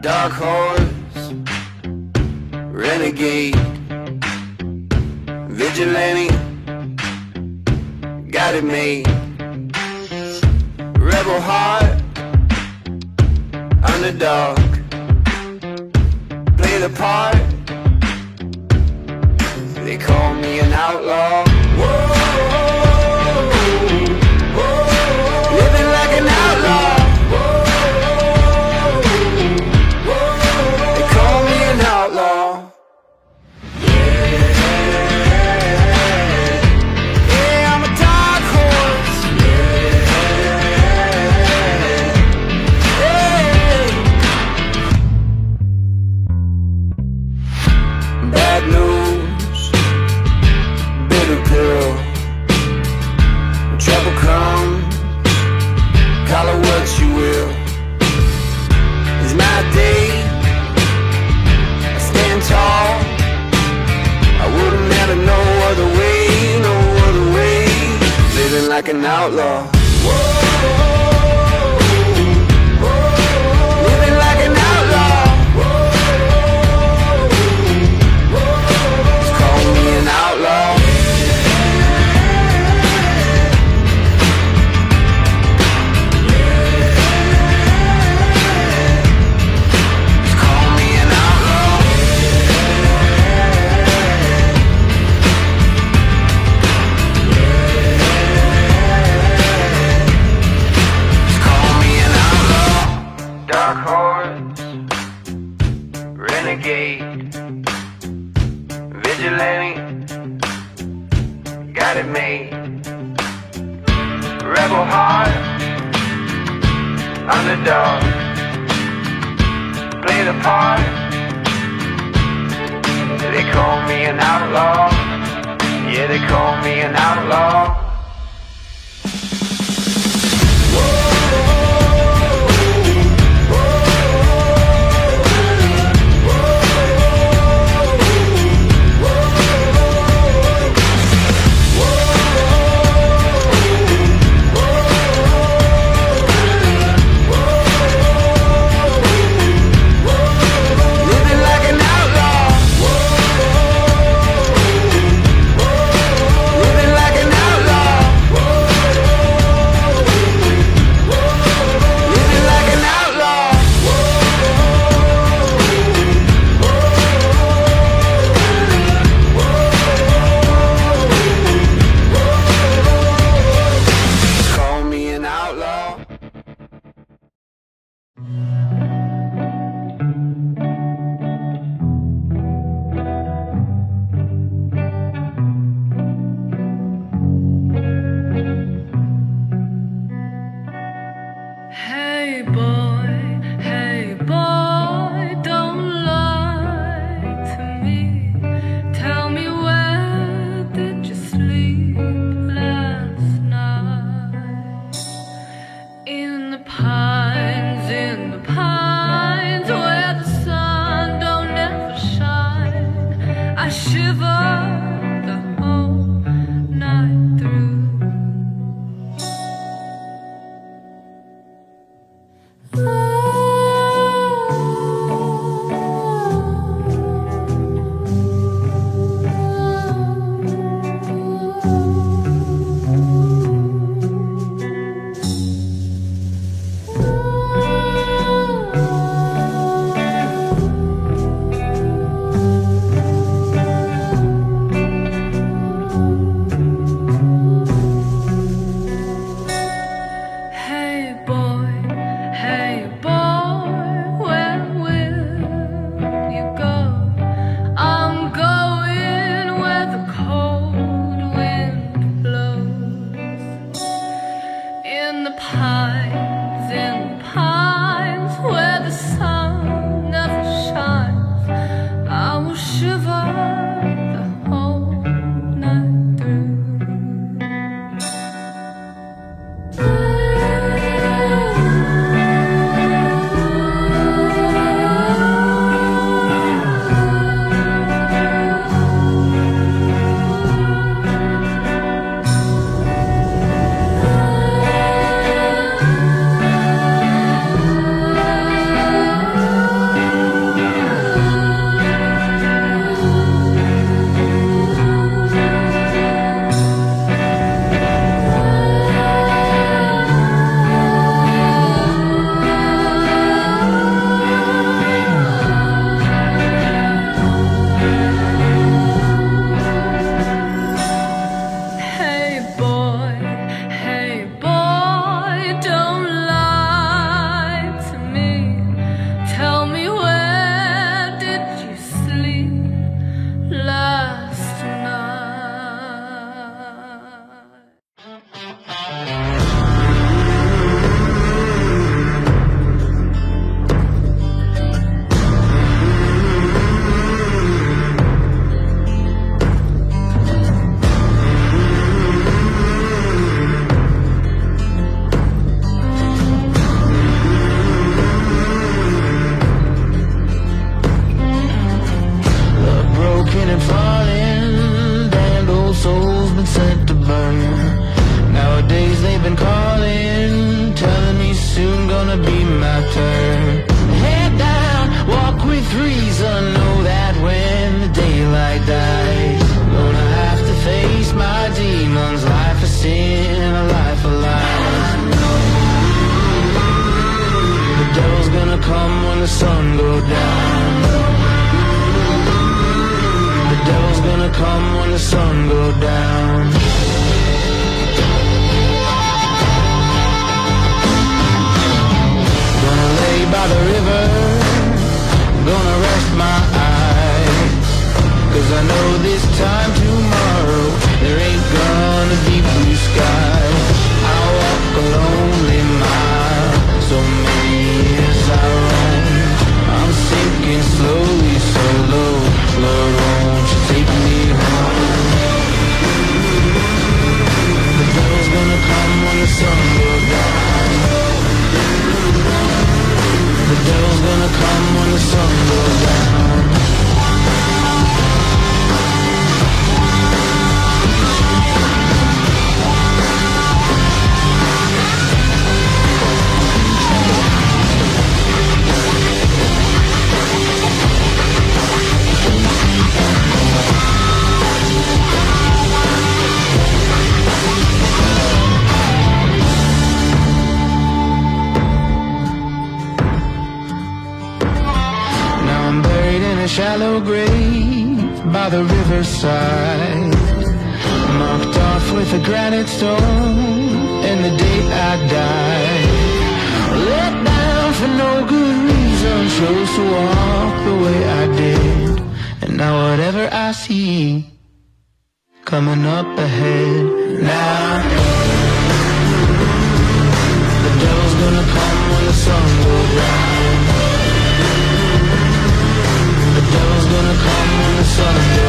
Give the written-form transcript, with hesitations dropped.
Dark horse, renegade, vigilante, got it made. Rebel heart, underdog, play the part. They call me an outlaw. Whoa, whoa, living like an outlaw. Outlaw. Yeah, I'm a dark horse. Yeah. Bad news, bitter pill. Trouble comes, call it what you will. It's my day. Tall. I wouldn't ever know other way, no other way. Living like an outlaw. Whoa, whoa, living like an outlaw. Whoa, whoa, just call me an outlaw. Vigilante, got it made. Rebel heart, underdog, play the part. They call me an outlaw. Yeah, they call me an outlaw. come when the sun goes down. The devil's gonna come when the sun goes down. Gonna lay by the river, gonna rest my eyes, 'cause I know this time tomorrow there ain't gonna be blue skies. I'll walk a lonely mile, so many years I roam. I'm sinking slowly, so low. Lord, won't you take me home? The devil's gonna come when the sun goes down. The devil's gonna come when the sun goes down. A shallow grave by the riverside, marked off with a granite stone, and the date I died. Let down for no good reason, chose to walk the way I did. And now whatever I see coming up ahead, now the devil's gonna come when the sun goes down. The devil's gonna come when the sun goes down.